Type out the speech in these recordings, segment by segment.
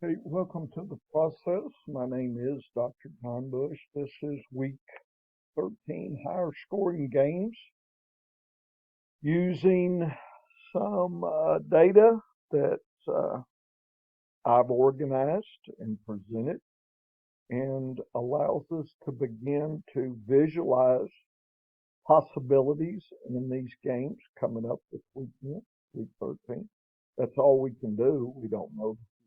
Hey, welcome to the process. My name is Dr. John Bush. This is week 13 higher scoring games using some data that I've organized and presented and allows us to begin to visualize possibilities in these games coming up this weekend, week 13. That's all we can do. We don't know the future.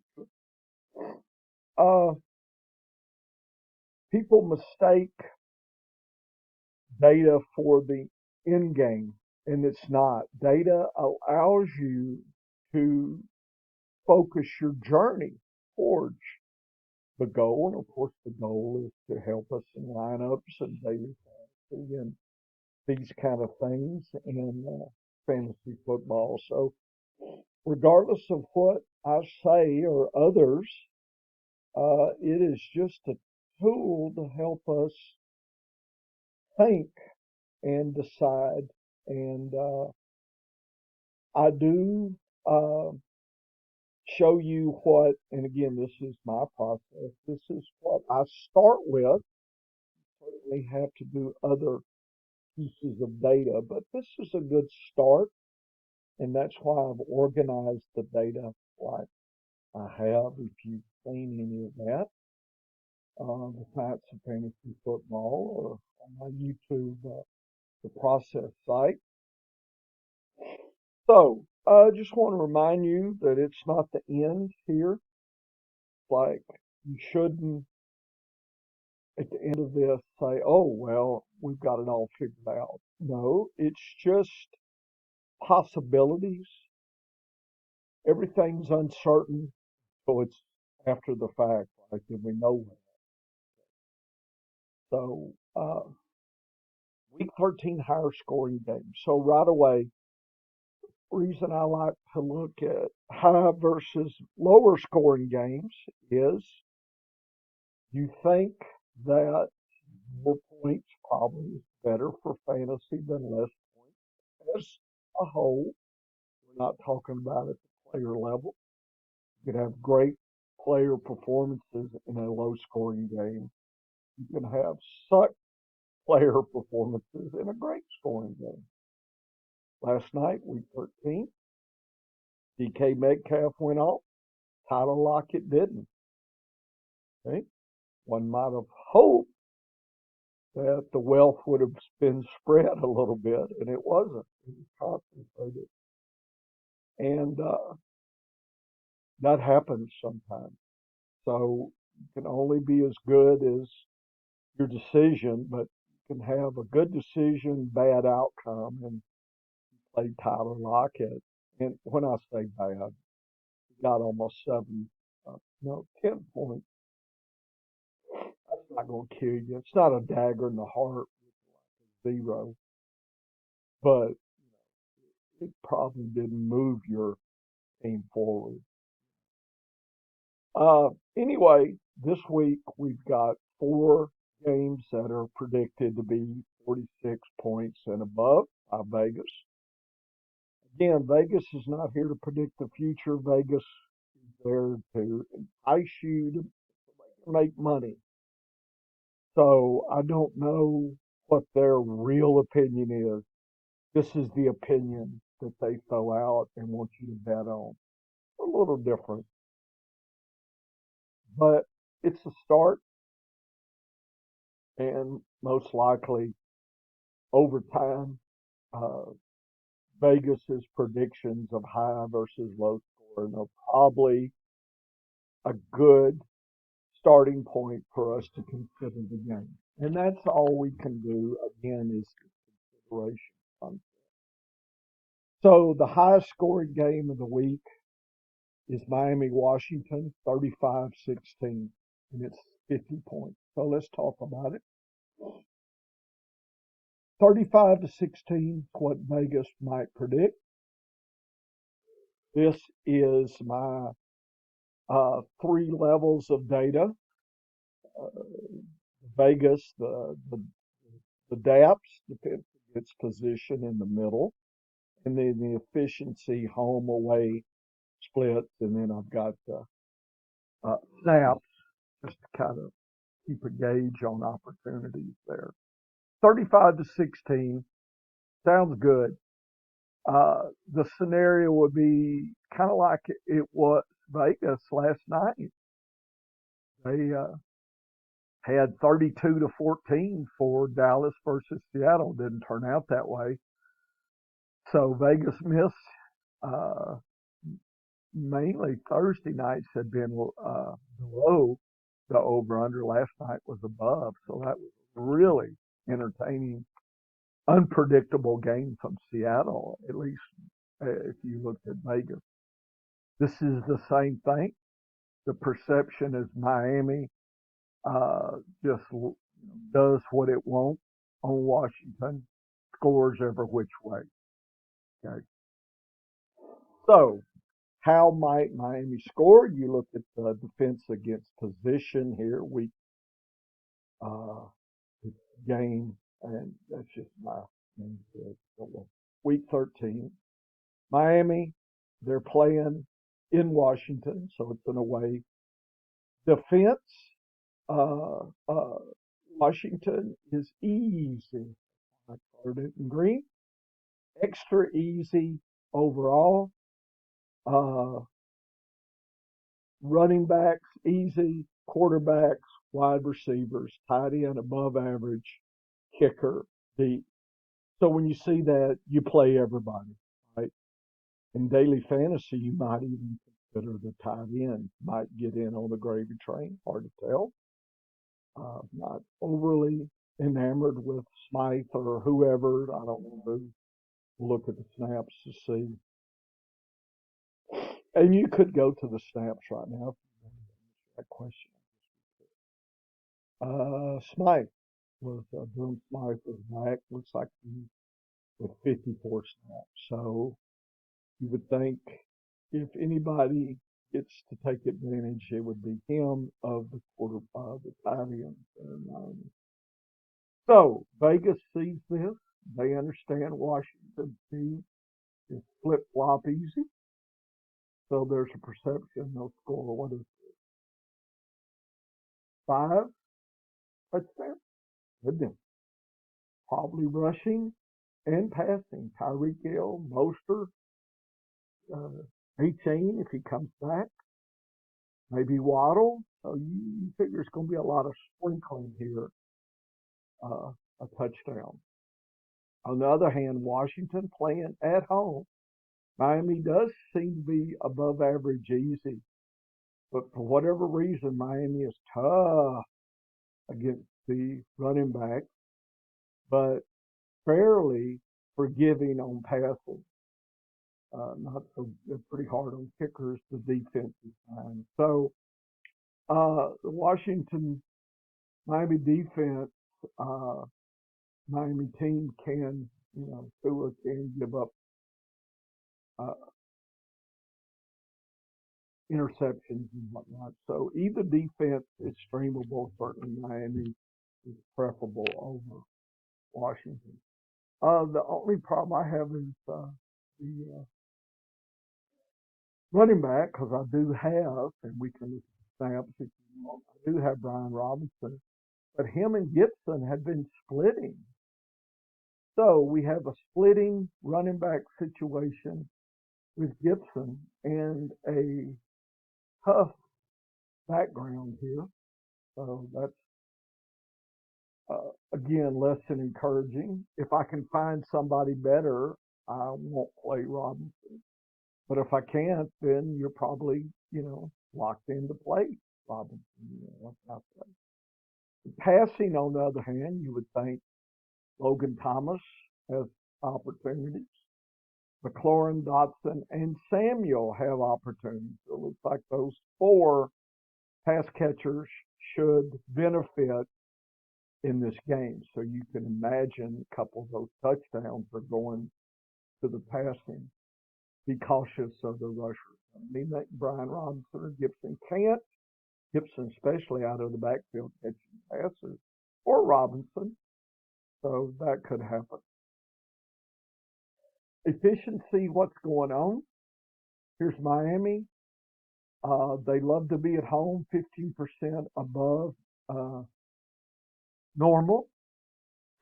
People mistake data for the end game, and it's not. Data allows you to focus your journey towards the goal, and of course, the goal is to help us in lineups and daily fantasy and these kind of things in fantasy football. So, regardless of what I say or others, it is just a tool to help us think and decide. And I do uh, show you what, and again, this is my process. This is what I start with. Certainly have to do other pieces of data, but this is a good start, and that's why I've organized the data like I have. If you've seen any of that, the Science of Fantasy Football or on my YouTube, the process site. So, I just want to remind you that it's not the end here. Like, you shouldn't, at the end of this, say, oh, well, we've got it all figured out. No, it's just possibilities. Everything's uncertain, so it's after the fact, like, and we know that. So, week 13 higher scoring games. So, right away, reason I like to look at high versus lower scoring games is you think that more points probably is better for fantasy than less points as a whole. We're not talking about at the player level. You can have great player performances in a low scoring game. You can have such player performances in a great scoring game. Last night, week 13, DK Metcalf went off. Tyler Lockett didn't. Okay? One might have hoped that the wealth would have been spread a little bit, and it wasn't. It was concentrated. And that happens sometimes. So you can only be as good as your decision, but you can have a good decision, bad outcome, and play Tyler Lockett. And when I say bad, he got almost seven, no, 10 points. That's not going to kill you. It's not a dagger in the heart, zero, but it probably didn't move your team forward. Anyway, this week we've got four games that are predicted to be 46 points and above by Vegas. Again, Vegas is not here to predict the future. Vegas is there to entice you to make money. So I don't know what their real opinion is. This is the opinion that they throw out and want you to bet on. A little different, but it's a start, and most likely over time, uh, Vegas's predictions of high versus low score are probably a good starting point for us to consider the game. And that's all we can do, again, is consideration. So the highest scoring game of the week is Miami, Washington, 35-16, and it's 50 points. So let's talk about it. 35-16, what Vegas might predict. This is my three levels of data. Uh, Vegas, the DAPs, depends on its position in the middle, and then the efficiency home away splits, and then I've got snaps, just to kind of keep a gauge on opportunities there. 35-16 sounds good. The scenario would be kind of like it was Vegas last night. They had 32-14 for Dallas versus Seattle. Didn't turn out that way. So Vegas missed. Uh, Mainly Thursday nights had been below the over/under. Last night was above. So that was really entertaining, unpredictable game from Seattle, at least if you looked at Vegas. This is the same thing. The perception is Miami just does what it wants on Washington, scores every which way. Okay. So, how might Miami score? You look at the defense against position here, uh, game, and that's just my week 13. Miami, they're playing in Washington, so it's an away. Defense, uh, uh, Washington is easy. I colored it in green. Extra easy overall. Uh, Running backs, easy. Quarterbacks, wide receivers, tight end, above average. Kicker, deep. So when you see that, you play everybody, right? In daily fantasy, you might even consider the tight end might get in on the gravy train. Hard to tell. Not overly enamored with Smythe or whoever. I don't want to look at the snaps to see. And you could go to the snaps right now. That question. Smythe Boone Smythe was back. Looks like he with 54 snaps. So you would think if anybody gets to take advantage, it would be him of the tight end. So Vegas sees this. They understand Washington team is flip flop easy. So there's a perception they'll score what is it, 5 touchdowns? Goodness. Probably rushing and passing. Tyreek Hill, Mostert, 18 if he comes back. Maybe Waddle. So you figure it's going to be a lot of sprinkling here. A touchdown. On the other hand, Washington playing at home. Miami does seem to be above average easy. But for whatever reason, Miami is tough against the running back, but fairly forgiving on passing. Not so pretty hard on kickers. The defense is fine. So the Washington Miami defense, Miami team can, Tua can give up uh, interceptions and whatnot. So either defense is streamable. Certainly Miami is preferable over Washington. The only problem I have is the running back, because I do have, and we can look at the snaps if you want, I do have Brian Robinson, but him and Gibson have been splitting. So we have a splitting running back situation with Gibson and a tough background here. So that's, again, less than encouraging. If I can find somebody better, I won't play Robinson. But if I can't, then you're probably, locked into play Robinson. Passing, on the other hand, you would think Logan Thomas has opportunities. McLaurin, Dotson, and Samuel have opportunities. It looks like those 4 pass catchers should benefit in this game. So you can imagine a couple of those touchdowns are going to the passing. Be cautious of the rushers. I mean, that Brian Robinson or Gibson can't. Gibson, especially out of the backfield catching passes, or Robinson. So that could happen. Efficiency, what's going on? Here's Miami. They love to be at home, 15% above uh, normal.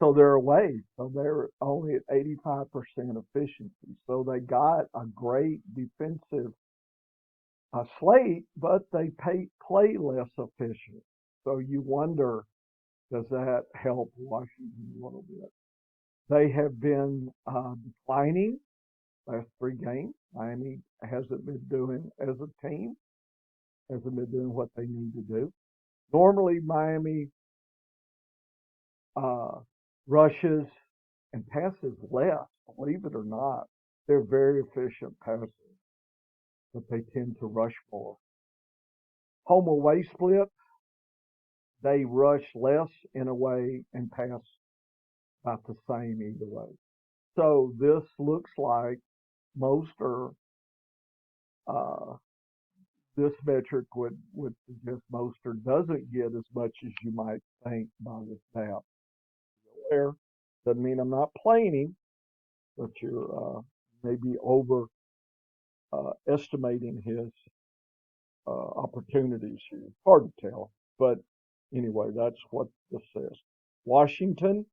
So they're away. So they're only at 85% efficiency. So they got a great defensive slate, but they play less efficient. So you wonder, does that help Washington a little bit? They have been declining last three games. Miami hasn't been doing as a team, hasn't been doing what they need to do. Normally, Miami uh, rushes and passes less, believe it or not. They're very efficient passers, but they tend to rush more. Home away split, they rush less in a way and pass about the same either way. So this looks like most are, uh, this metric would suggest Moster doesn't get as much as you might think by this DAP. There doesn't mean I'm not playing him, but you're maybe over estimating his opportunities here. Hard to tell, but anyway, that's what this says. Washington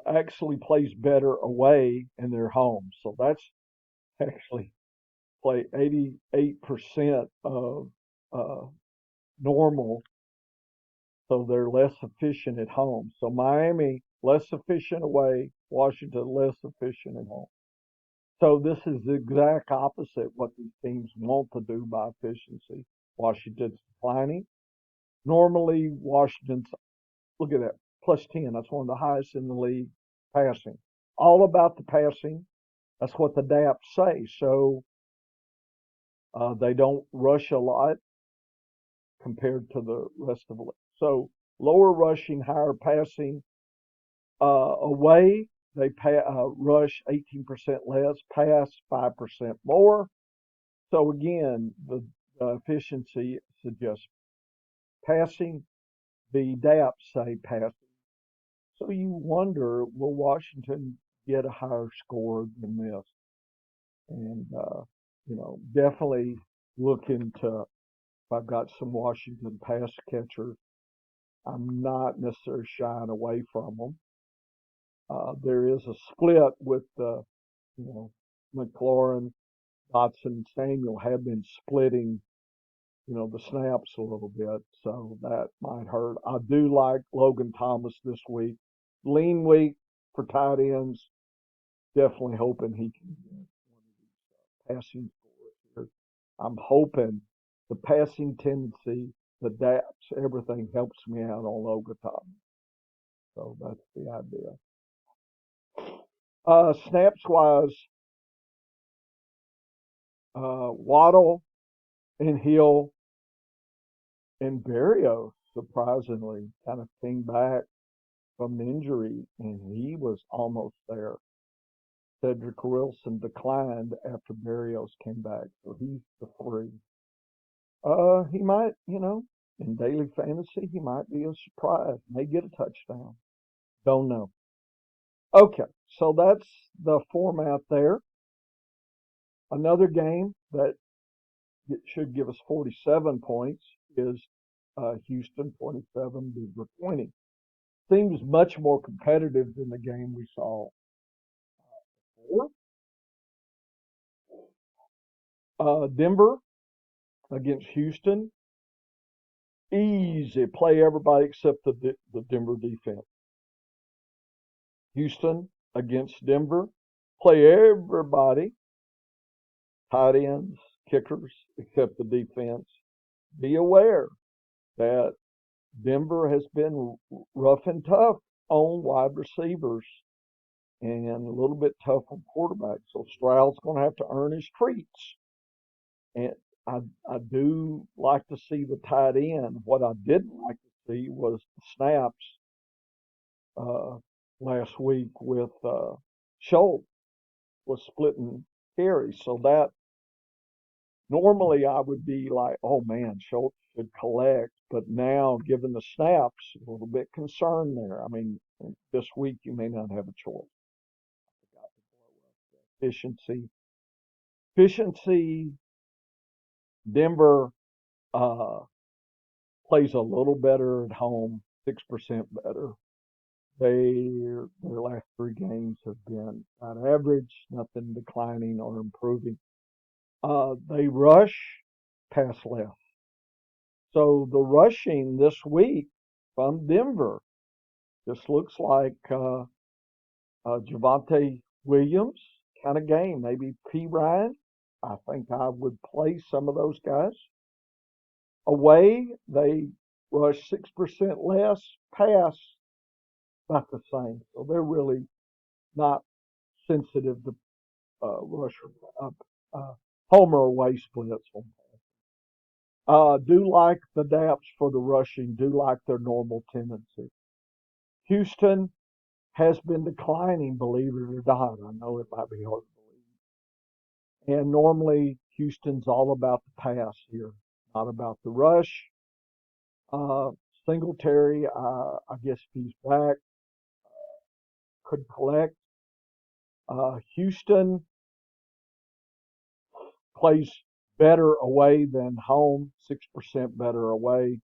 actually plays better away in their home, so that's actually play 88% of uh, normal, so they're less efficient at home. So Miami less efficient away, Washington less efficient at home. So this is the exact opposite what these teams want to do by efficiency. Washington's declining. Normally Washington's, look at that, plus 10. That's one of the highest in the league passing. All about the passing. That's what the DAPs say. So they don't rush a lot compared to the rest of the league. So lower rushing, higher passing. Away, they rush 18% less, pass 5% more. So again, the efficiency suggests passing. The DAPs say passing. So you wonder, will Washington get a higher score than this? And definitely look into if I've got some Washington pass catchers. I'm not necessarily shying away from them. There is a split with McLaurin, Dotson, Samuel have been splitting, the snaps a little bit, so that might hurt. I do like Logan Thomas this week. Lean week for tight ends. Definitely hoping he can get one of these passing scores here. I'm hoping the passing tendency, the DAPs, everything helps me out on Logan Thomas. So that's the idea. Snaps wise, Waddle and Hill and Barrios surprisingly kind of came back from an injury, and he was almost there. Cedric Wilson declined after Barrios came back, so he's the three. He might, in daily fantasy, he might be a surprise. May get a touchdown. Don't know. Okay, so that's the format there. Another game that should give us 47 points is Houston 27, Denver 20. Seems much more competitive than the game we saw before. Denver against Houston, easy. Play everybody except the Denver defense. Houston against Denver, play everybody, tight ends, kickers, except the defense. Be aware that Denver has been rough and tough on wide receivers and a little bit tough on quarterbacks. So Stroud's going to have to earn his treats. And I do like to see the tight end. What I didn't like to see was the snaps last week with Schultz was splitting carries. So that normally I would be like, oh man, Schultz should collect. But now, given the snaps, a little bit concerned there. I mean, this week you may not have a choice. Efficiency. Efficiency Denver uh, plays a little better at home, 6% better. Their last three games have been about average, nothing declining or improving. They rush, pass less. So the rushing this week from Denver just looks like Javante Williams kind of game. Maybe P. Ryan. I think I would play some of those guys. Away, they rush 6% less, pass about the same. So they're really not sensitive to rush uh, uh, home or away splits. Do like the DAPs for the rushing, do like their normal tendency. Houston has been declining, believe it or not. I know it might be hard to believe. And normally Houston's all about the pass here, not about the rush. Uh, Singletary, I guess if he's back, could collect. Houston plays better away than home, 6% better away.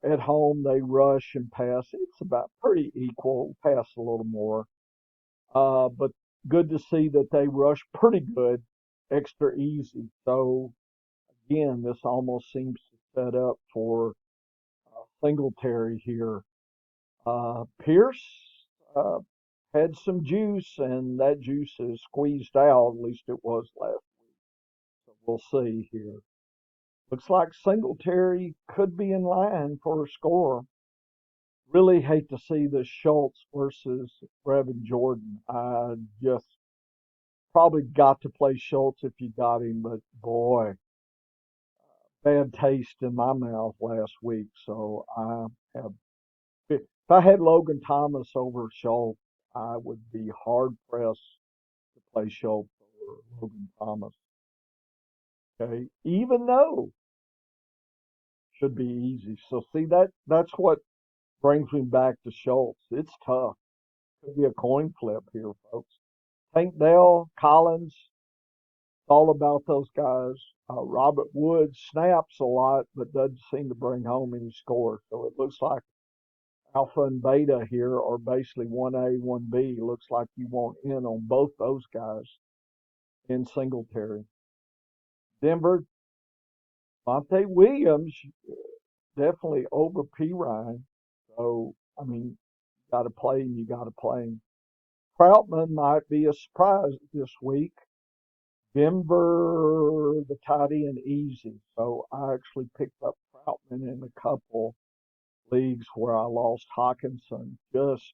At home, they rush and pass. It's about pretty equal, pass a little more. But good to see that they rush pretty good, extra easy. So, again, this almost seems to set up for Singletary here. Pierce uh, had some juice, and that juice is squeezed out. At least it was last. So we'll see here. Looks like Singletary could be in line for a score. Really hate to see the Schultz versus Brevin Jordan. I just probably got to play Schultz if you got him, but boy, bad taste in my mouth last week. So I have, if I had Logan Thomas over Schultz, I would be hard pressed to play Schultz over Logan Thomas. Okay, even though should be easy. So see that's what brings me back to Schultz. It's tough. Could be a coin flip here, folks. Tank Dell, Collins, it's all about those guys. Robert Woods snaps a lot, but doesn't seem to bring home any scores. So it looks like Alpha and Beta here are basically 1A, 1B. Looks like you want in on both those guys in Singletary. Denver, Monte Williams, definitely over P. Ryan. So, I mean, got to play him, you got to play him. Troutman might be a surprise this week. Denver, the tight end, easy. So I actually picked up Troutman in a couple leagues where I lost Hawkinson just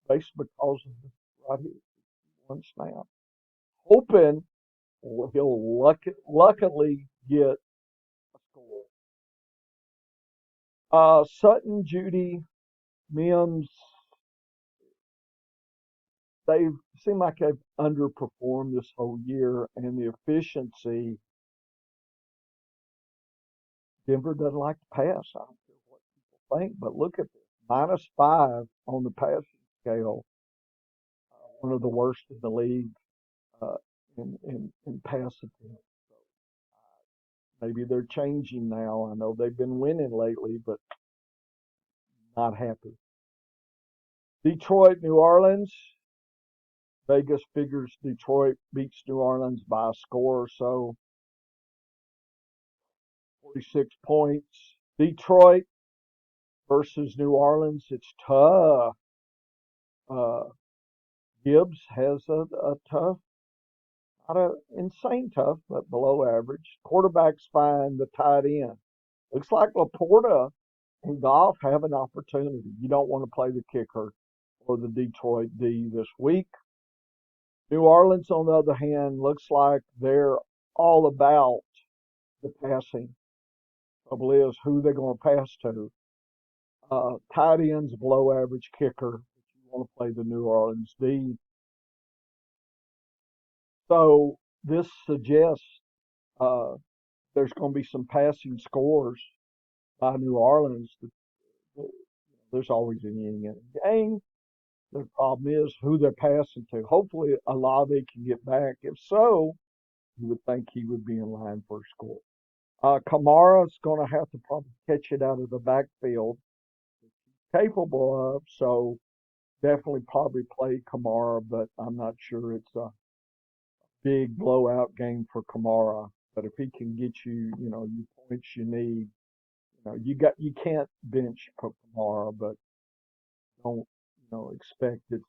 based because of the right here, one snap. Hoping he'll luckily get a score. Sutton, Judy, Mims, they seem like they've underperformed this whole year, and the efficiency. Denver doesn't like to pass. I don't care what people think, but look at this: -5 on the passing scale, one of the worst in the league uh, in pass attempts. So maybe they're changing now. I know they've been winning lately, but not happy. Detroit, New Orleans. Vegas figures Detroit beats New Orleans by a score or so, 46 points. Detroit versus New Orleans, it's tough. Uh, Gibbs has a tough, not a insane tough, but below average. Quarterback's fine, the tight end. Looks like Laporta and Goff have an opportunity. You don't want to play the kicker or the Detroit D this week. New Orleans, on the other hand, looks like they're all about the passing. Trouble is who they're going to pass to. Tight ends, below average kicker. You want to play the New Orleans D. So this suggests there's going to be some passing scores by New Orleans. There's always an yin and a yang. The problem is who they're passing to. Hopefully, Olave can get back. If so, You would think he would be in line for a score. Kamara's going to have to probably catch it out of the backfield, capable of. So definitely probably play Kamara, but I'm not sure it's a big blowout game for Kamara. But if he can get you, you points you need, you can't bench Kamara, but don't, expect it's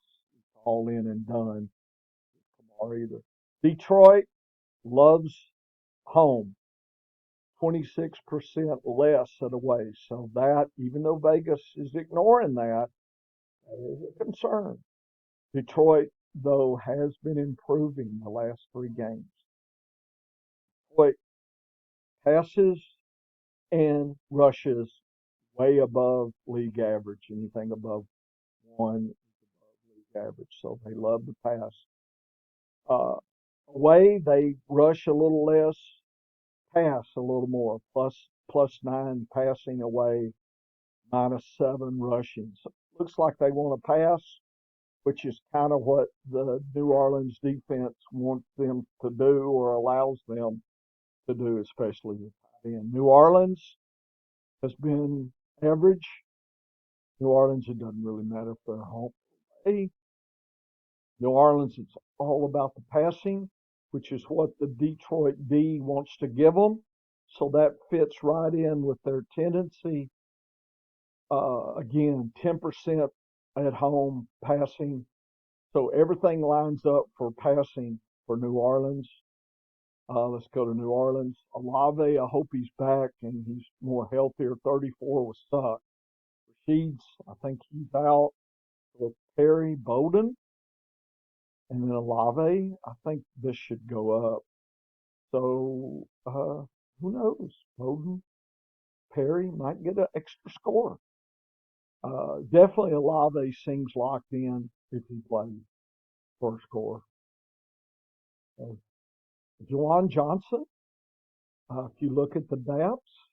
all in and done with Kamara either. Detroit loves home. 26% less at away. So that, even though Vegas is ignoring that, is a concern. Detroit, though, has been improving the last three games. Detroit passes and rushes way above league average. Anything above one is above league average. So they love to pass. Uh, Away, they rush a little less, pass a little more. Plus 9 passing away, -7 rushing. So it looks like they want to pass, which is kind of what the New Orleans defense wants them to do or allows them to do, especially with tight end. New Orleans has been average. New Orleans, it doesn't really matter if they're home or away. New Orleans, it's all about the passing, which is what the Detroit D wants to give them. So that fits right in with their tendency. Again, 10% at home passing. So everything lines up for passing for New Orleans. Let's go to New Orleans. Olave, I hope he's back and he's more healthier. 34 was suck. Rashid's, I think he's out with Perry Bowden. And then Olave, I think this should go up. So who knows? Bowden, Perry might get an extra score. Definitely Olave seems locked in if he plays for a score. Juwan Johnson, if you look at the DAPs,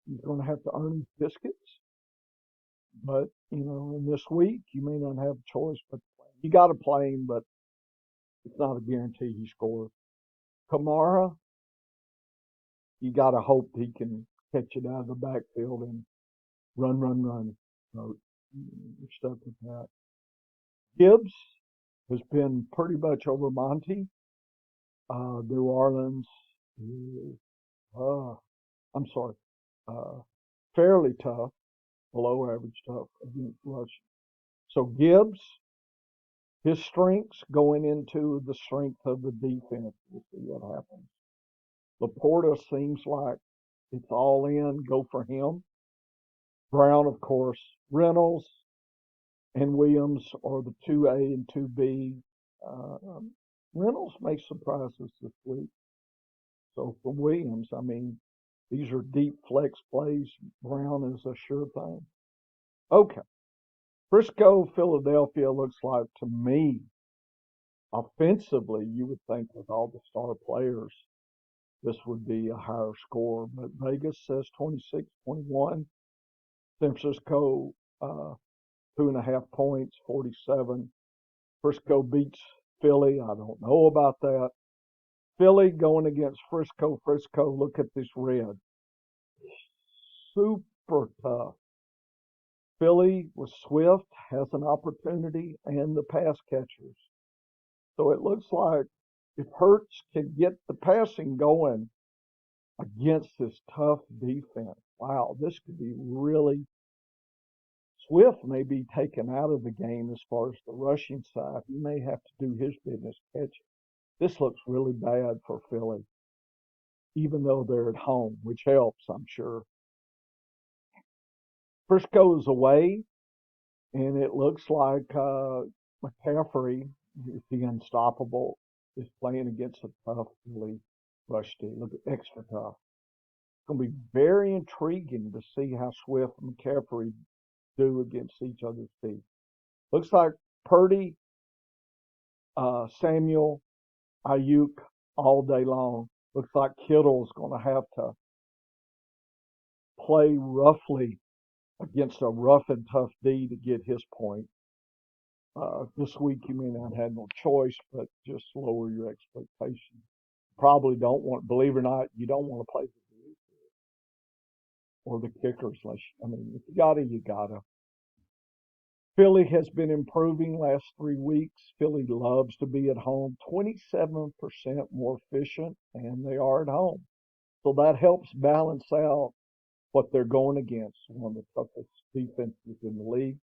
he's going to have to earn his biscuits. But, in this week, you may not have a choice but to play him. You got to play him, but it's not a guarantee he scores. Kamara, you got to hope he can catch it out of the backfield and run. So you're stuck with that. Gibbs has been pretty much over Monty. New Orleans is, I'm sorry, fairly tough, below average tough against rushing. So Gibbs, his strengths going into the strength of the defense. We'll see what happens. Laporta seems like it's all in, go for him. Brown, of course, Reynolds and Williams are the 2A and 2B. Reynolds may surprise us this week. So for Williams, I mean, these are deep flex plays. Brown is a sure thing. Okay. Frisco, Philadelphia looks like to me, offensively, you would think with all the star players, this would be a higher score. But Vegas says 26-21. San Francisco, 2.5 points, 47. Frisco beats Philly. I don't know about that. Philly going against Frisco. Frisco, look at this red. Super tough. Philly with Swift has an opportunity and the pass catchers. So it looks like if Hurts can get the passing going against this tough defense, wow, this could be really. Swift may be taken out of the game as far as the rushing side. He may have to do his business catching. This looks really bad for Philly, even though they're at home, which helps, I'm sure. Frisco is away, and it looks like McCaffrey, is the unstoppable, is playing against a tough Philly rush team. Look at extra tough. It's going to be very intriguing to see how Swift and McCaffrey do against each other's team. Looks like Purdy, Samuel, Ayuk all day long. Looks like Kittle's going to have to play roughly against a rough and tough D to get his point. This week you may not have no choice, but just lower your expectations. Probably don't want, believe it or not, you don't want to play the D or the kickers. Unless, I mean, if you gotta, you gotta. Philly has been improving last 3 weeks. Philly loves to be at home, 27% more efficient, and they are at home. So that helps balance out what they're going against, one of the toughest defenses in the league.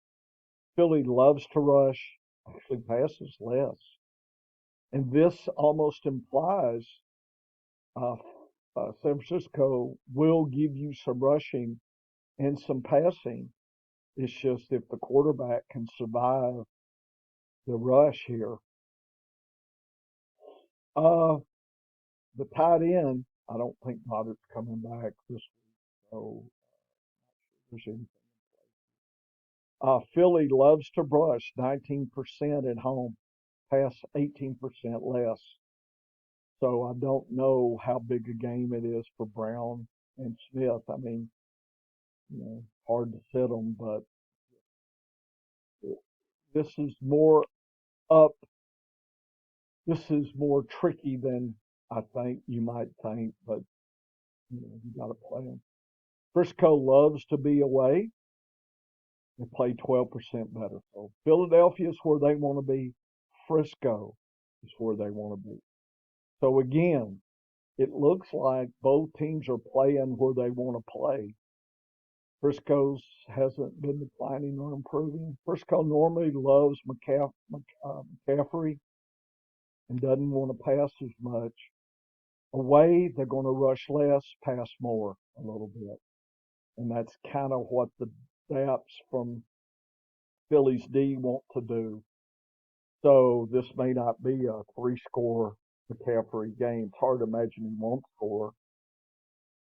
Philly loves to rush, actually passes less. And this almost implies uh, San Francisco will give you some rushing and some passing. It's just if the quarterback can survive the rush here. Uh, the tight end, I don't think Goddard's coming back this week, so there's anything. Philly loves to brush, 19% at home, pass 18% less. So I don't know how big a game it is for Brown and Smith. I mean, hard to sit them, but this is more up. This is more tricky than I think you might think, but you got to play them. Frisco loves to be away. They play 12% better. So Philadelphia is where they want to be. Frisco is where they want to be. So again, it looks like both teams are playing where they want to play. Frisco's hasn't been declining or improving. Frisco normally loves McCaffrey and doesn't want to pass as much. Away, they're going to rush less, pass more a little bit. And that's kind of what the DAPs from Philly's D want to do. So this may not be a 3-score McCaffrey game. It's hard to imagine he won't score,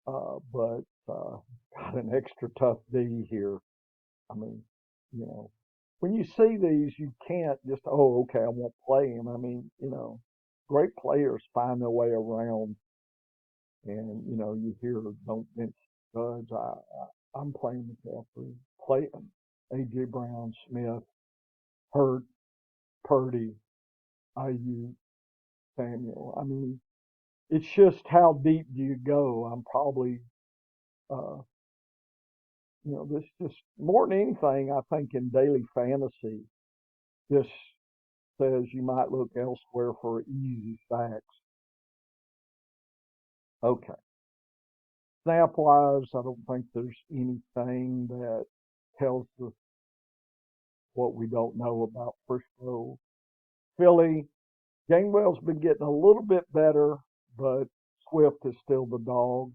but got an extra tough D here. I mean, when you see these, you can't just, oh, okay, I won't play him. I mean, great players find their way around, and you hear don't bench studs. I'm playing McCaffrey, play AJ Brown, Smith, Hurt, Purdy, IU, Samuel. I mean, it's just how deep do you go? I'm probably, uh, this just more than anything, I think in daily fantasy, this says you might look elsewhere for easy stacks. Okay. Snap wise, I don't think there's anything that tells us what we don't know about Frisco. Philly, Gainwell's been getting a little bit better, but Swift is still the dog.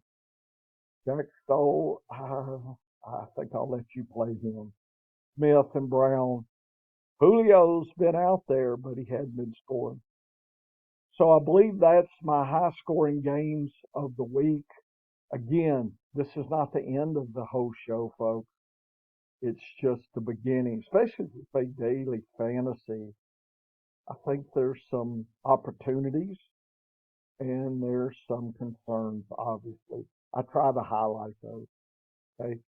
Jack Stoll, I think I'll let you play him. Smith and Brown. Julio's been out there, but he hadn't been scoring. So I believe that's my high scoring games of the week. Again, this is not the end of the whole show, folks. It's just the beginning, especially if you play daily fantasy. I think there's some opportunities and there's some concerns, obviously. I try to highlight those. Okay.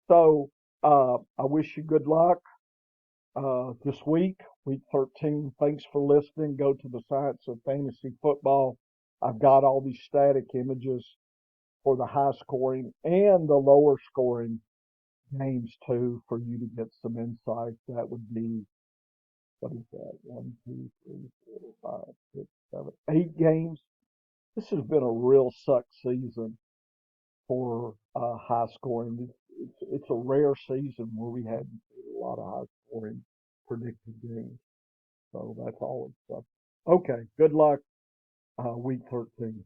So I wish you good luck this week, week 13. Thanks for listening. Go to the Science of Fantasy Football. I've got all these static images for the high scoring and the lower scoring games too for you to get some insight. That would be, what is that? 1, 2, 3, 4, 5, 6, 7, 8 games. This has been a real suck season for high scoring. It's a rare season where we had a lot of high scoring predicted games. So that's always stuff. Okay, good luck, week 13.